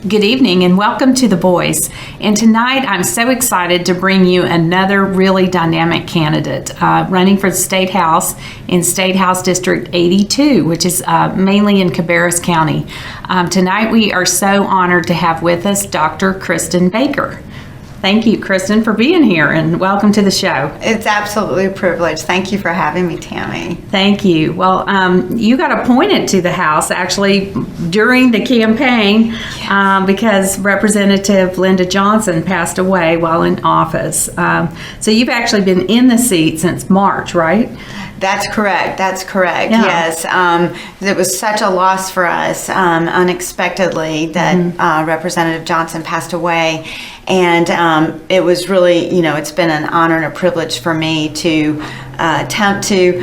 Good evening and welcome to The Voice. And tonight I'm so excited to bring you another really dynamic candidate running for the State House in State House District 82, which is mainly in Cabarrus County. Tonight we are so honored to have with us Dr. Kristin Baker. Thank you, Kristin, for being here, and welcome to the show. It's absolutely a privilege. Thank you for having me, Tammy. Thank you. Well, you got appointed to the House actually during the campaign because Representative Linda Johnson passed away while in office. So you've actually been in the seat since March, right? That's correct. Yeah. Yes. It was such a loss for us unexpectedly that Representative Johnson passed away. And it was really, it's been an honor and a privilege for me to attempt to,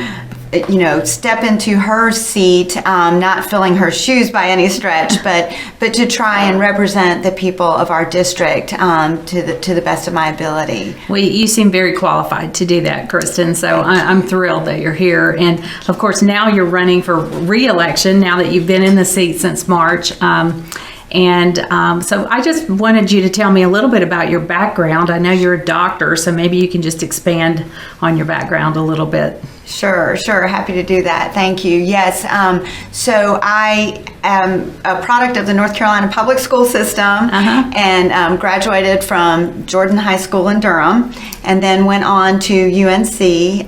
step into her seat, not filling her shoes by any stretch, but to try and represent the people of our district to the best of my ability. Well, you seem very qualified to do that, Kristin, so I'm thrilled that you're here. And of course, now you're running for re-election now that you've been in the seat since March. So I just wanted you to tell me a little bit about your background. I know you're a doctor, so maybe you can just expand on your background a little bit. Sure. Happy to do that. Thank you. Yes. So I am a product of the North Carolina public school system and graduated from Jordan High School in Durham and then went on to UNC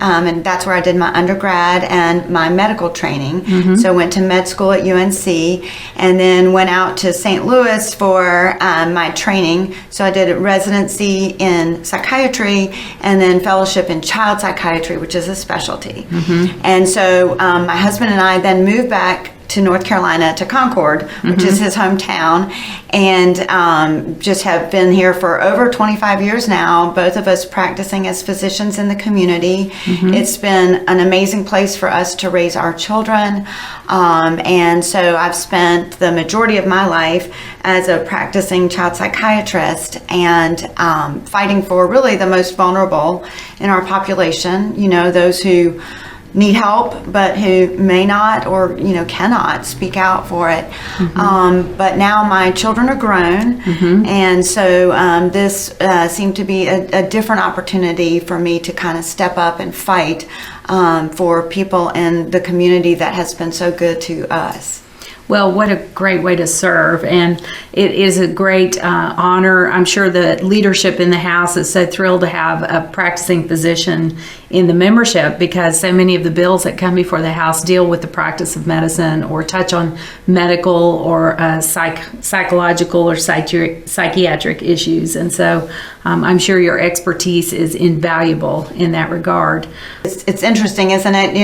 and that's where I did my undergrad and my medical training. So went to med school at UNC and then went out to St. Louis for my training. So I did a residency in psychiatry and then fellowship in child psychiatry, which is a specialty. And so my husband and I then moved back to North Carolina to Concord, which is his hometown, and just have been here for over 25 years now, both of us practicing as physicians in the community. It's been an amazing place for us to raise our children, and so I've spent the majority of my life as a practicing child psychiatrist and fighting for really the most vulnerable in our population, those who need help but who may not or cannot speak out for it. But now my children are grown, and so this seemed to be a different opportunity for me to kind of step up and fight for people in the community that has been so good to us. Well, what a great way to serve, and it is a great honor. I'm sure the leadership in the House is so thrilled to have a practicing physician in the membership because so many of the bills that come before the House deal with the practice of medicine or touch on medical or psychological or psychiatric issues, and so I'm sure your expertise is invaluable in that regard. It's interesting, isn't it?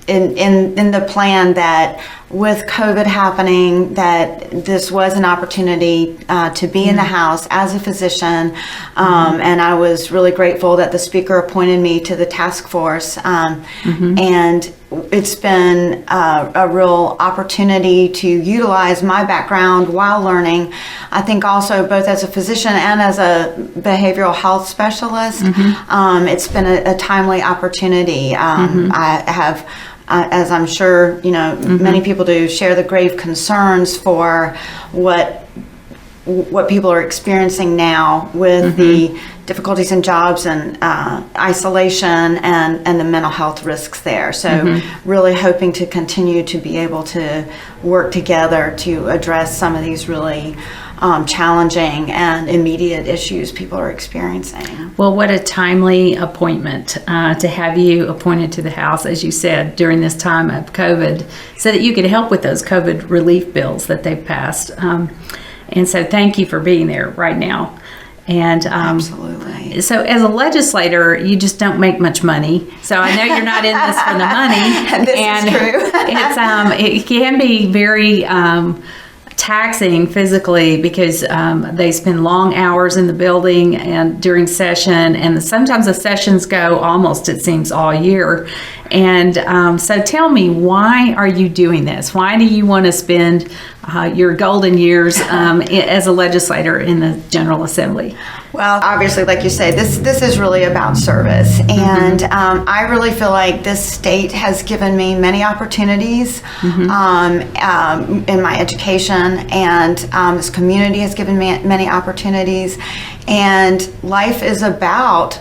In the plan that with COVID happening, that this was an opportunity to be in the House as a physician, and I was really grateful that the Speaker appointed me to the task force, and it's been a real opportunity to utilize my background while learning. I think also both as a physician and as a behavioral health specialist, it's been a timely opportunity. I have as I'm sure many people do, share the grave concerns for what people are experiencing now with the difficulties in jobs and isolation and the mental health risks there. So really hoping to continue to be able to work together to address some of these really challenging and immediate issues people are experiencing. Well, what a timely appointment to have you appointed to the House, as you said, during this time of COVID, so that you could help with those COVID relief bills that they've passed. And so thank you for being there right now. And absolutely. So as a legislator, you just don't make much money. So I know you're not in this for the money. This is true. It can be very taxing physically because they spend long hours in the building and during session, and sometimes the sessions go almost, it seems, all year. And so tell me, why are you doing this? Why do you want to spend your golden years as a legislator in the General Assembly? Well, obviously, like you say, this is really about service, and I really feel like this state has given me many opportunities in my education, and this community has given me many opportunities, and life is about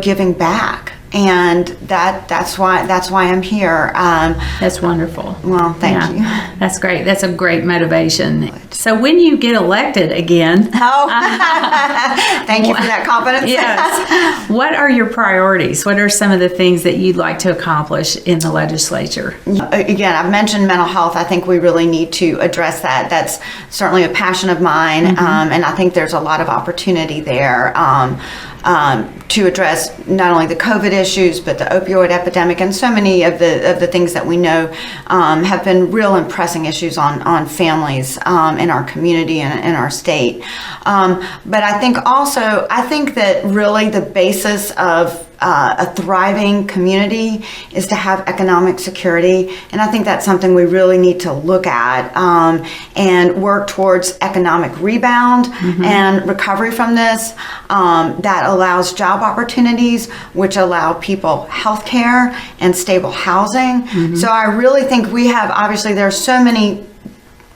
giving back. And that's why I'm here. That's wonderful. Well, thank you. That's great. That's a great motivation. So when you get elected again, thank you for that confidence. Yes. What are your priorities? What are some of the things that you'd like to accomplish in the legislature? Again, I've mentioned mental health. I think we really need to address that. That's certainly a passion of mine, and I think there's a lot of opportunity there. To address not only the COVID issues, but the opioid epidemic, and so many of the things that we know have been real and pressing issues on families in our community and in our state. But I think that really the basis of a thriving community is to have economic security, and I think that's something we really need to look at and work towards economic rebound and recovery from this that allows job opportunities, which allow people health care and stable housing. So I really think we have, obviously there's so many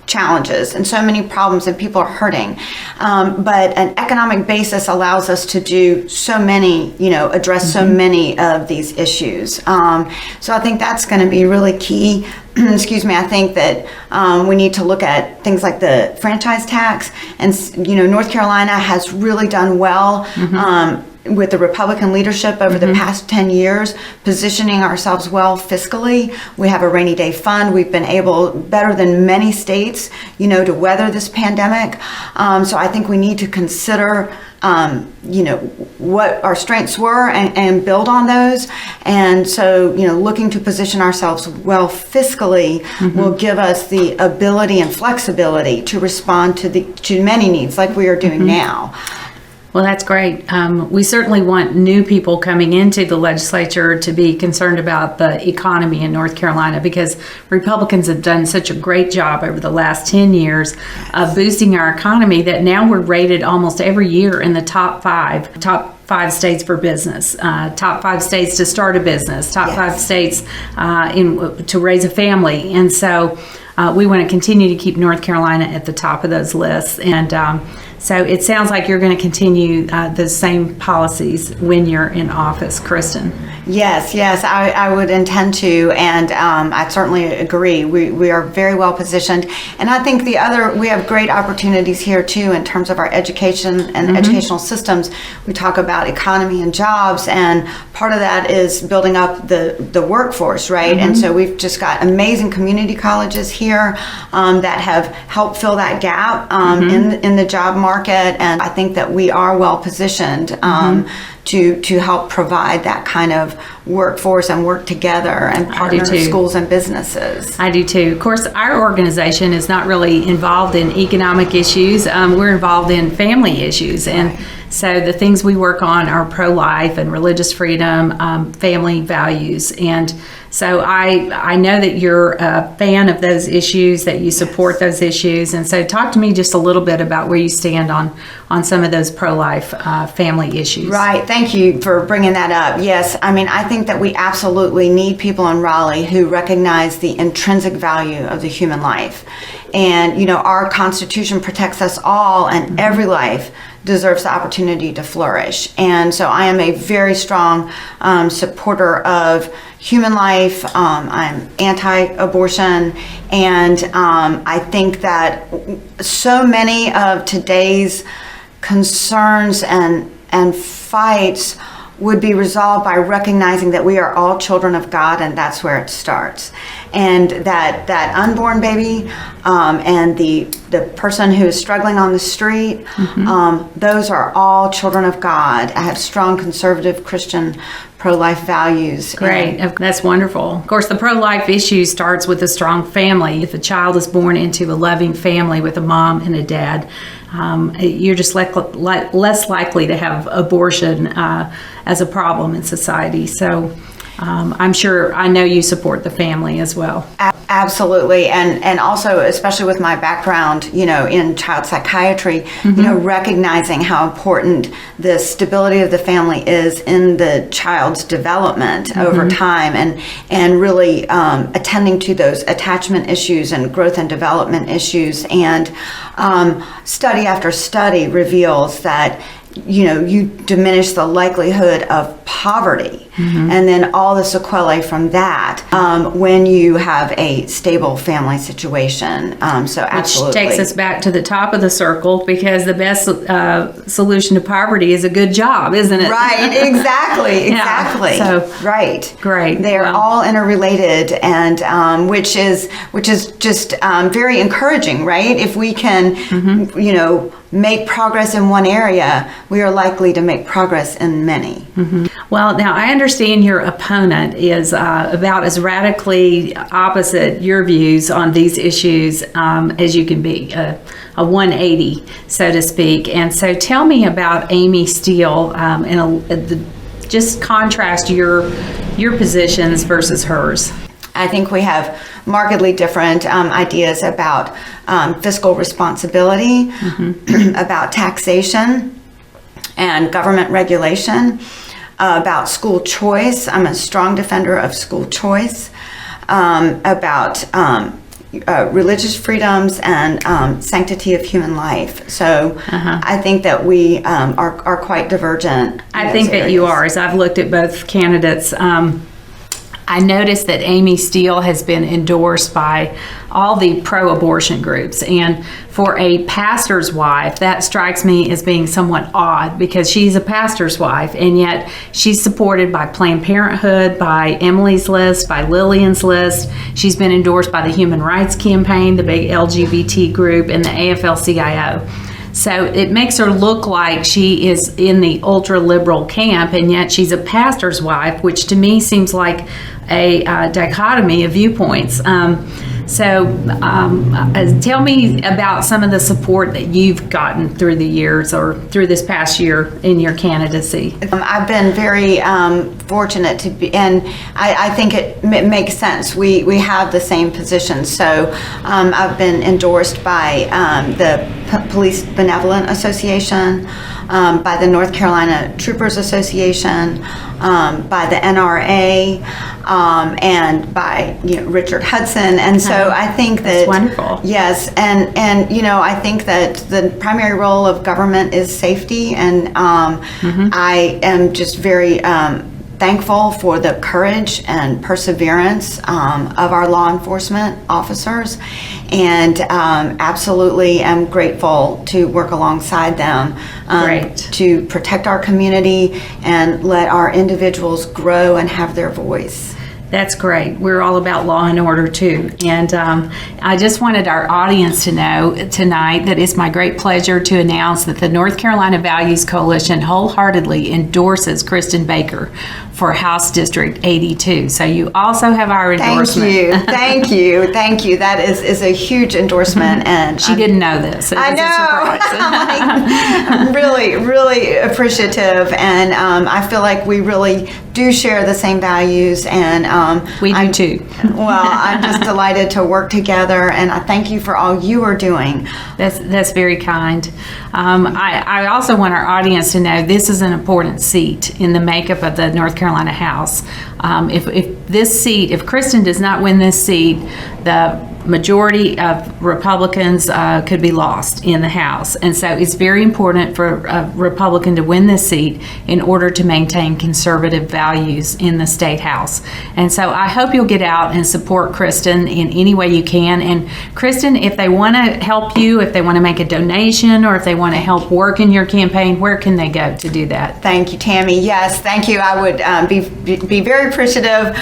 challenges and so many problems and people are hurting, but an economic basis allows us to do so many, address so many of these issues. So I think that's going to be really key. Excuse me. I think that we need to look at things like the franchise tax, and North Carolina has really done well with the Republican leadership over the past 10 years, positioning ourselves well fiscally. We have a rainy day fund. We've been able, better than many states, to weather this pandemic. So I think we need to consider what our strengths were and build on those. And so, looking to position ourselves well fiscally will give us the ability and flexibility to respond to many needs like we are doing now. Well, that's great. We certainly want new people coming into the legislature to be concerned about the economy in North Carolina, because Republicans have done such a great job over the last 10 years of boosting our economy that now we're rated almost every year in the top five states for business, top 5 states to start a business, top 5 states to raise a family. And so we want to continue to keep North Carolina at the top of those lists. And so it sounds like you're going to continue the same policies when you're in office, Kristin. Yes, I would intend to, and I certainly agree. We are very well positioned, and I think we have great opportunities here too in terms of our education and educational systems. We talk about economy and jobs, and part of that is building up the workforce, right? And so we've just got amazing community colleges here that have helped fill that gap in the job market, and I think that we are well positioned to help provide that kind of workforce and work together and partner with schools and businesses. I do too. Of course, our organization is not really involved in economic issues. We're involved in family issues. And so the things we work on are pro-life and religious freedom, family values. And so I know that you're a fan of those issues, that you support those issues. And so talk to me just a little bit about where you stand on some of those pro-life family issues. Right. Thank you for bringing that up. Yes. I mean, I think that we absolutely need people in Raleigh who recognize the intrinsic value of the human life. And, our Constitution protects us all, and every life deserves the opportunity to flourish. And so I am a very strong supporter of human life. I'm anti-abortion, and I think that so many of today's concerns and fights would be resolved by recognizing that we are all children of God, and that's where it starts. And that unborn baby and the person who is struggling on the street, those are all children of God. I have strong conservative Christian pro-life values. Great. That's wonderful. Of course, the pro-life issue starts with a strong family. If a child is born into a loving family with a mom and a dad, you're just less likely to have abortion as a problem in society. So I know you support the family as well. Absolutely, and also, especially with my background, in child psychiatry, recognizing how important the stability of the family is in the child's development over time, and really attending to those attachment issues and growth and development issues. And study after study reveals that you diminish the likelihood of poverty and then all the sequelae from that when you have a stable family situation. So absolutely. Which takes us back to the top of the circle, because the best solution to poverty is a good job, isn't it? Right, exactly. So, right. Great. They're all interrelated, and which is just very encouraging, right? If we can, make progress in one area, we are likely to make progress in many. Well, now I understand your opponent is about as radically opposite your views on these issues as you can be, a 180, so to speak. And so tell me about Amy Steele, just contrast your positions versus hers. I think we have markedly different ideas about fiscal responsibility, about taxation and government regulation, about school choice. I'm a strong defender of school choice, about religious freedoms and sanctity of human life. So I think that we are quite divergent. I think that you are. As I've looked at both candidates, I noticed that Amy Steele has been endorsed by all the pro-abortion groups. And for a pastor's wife, that strikes me as being somewhat odd, because she's a pastor's wife, and yet she's supported by Planned Parenthood, by Emily's List, by Lillian's List. She's been endorsed by the Human Rights Campaign, the big LGBT group, and the AFL-CIO. So it makes her look like she is in the ultra-liberal camp, and yet she's a pastor's wife, which to me seems like a dichotomy of viewpoints. Tell me about some of the support that you've gotten through the years or through this past year in your candidacy. I've been very fortunate to be, and I think it makes sense. We have the same positions. So I've been endorsed by the Police Benevolent Association, by the North Carolina Troopers Association, by the NRA, and by Richard Hudson. And so I think that's wonderful. Yes, and I think that the primary role of government is safety, and I am just very thankful for the courage and perseverance of our law enforcement officers, and absolutely am grateful to work alongside them to protect our community and let our individuals grow and have their voice. That's great. We're all about law and order too. And I just wanted our audience to know tonight that it's my great pleasure to announce that the North Carolina Values Coalition wholeheartedly endorses Kristin Baker for House District 82. So you also have our endorsement. Thank you. That is a huge endorsement. And she didn't know this. I know. I'm really, really appreciative. And I feel like we really do share the same values. And we do too. Well, I'm just delighted to work together, and I thank you for all you are doing. That's very kind. I also want our audience to know this is an important seat in the makeup of the North Carolina House. If Kristin does not win this seat, the majority of Republicans could be lost in the House. And so it's very important for a Republican to win this seat in order to maintain conservative values in the State House. And so I hope you'll get out and support Kristin in any way you can. And Kristin, if they want to help you, if they want to make a donation, or if they want to help work in your campaign, where can they go to do that? Thank you, Tammy. Yes, thank you. I would be very appreciative.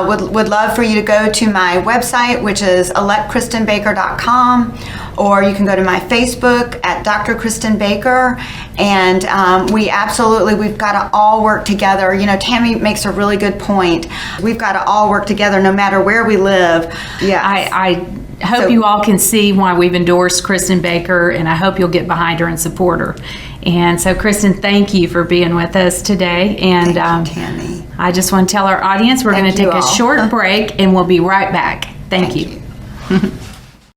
Would love for you to go to my website, which is electkristinbaker.com, or you can go to my Facebook at Dr. Kristin Baker, and we've got to all work together. Tammy makes a really good point. We've got to all work together no matter where we live. Yeah, I hope you all can see why we've endorsed Kristin Baker, and I hope you'll get behind her and support her. And so, Kristin, thank you for being with us today. And thank you, Tammy. I just want to tell our audience we're going to take a short break, and we'll be right back. Thank you.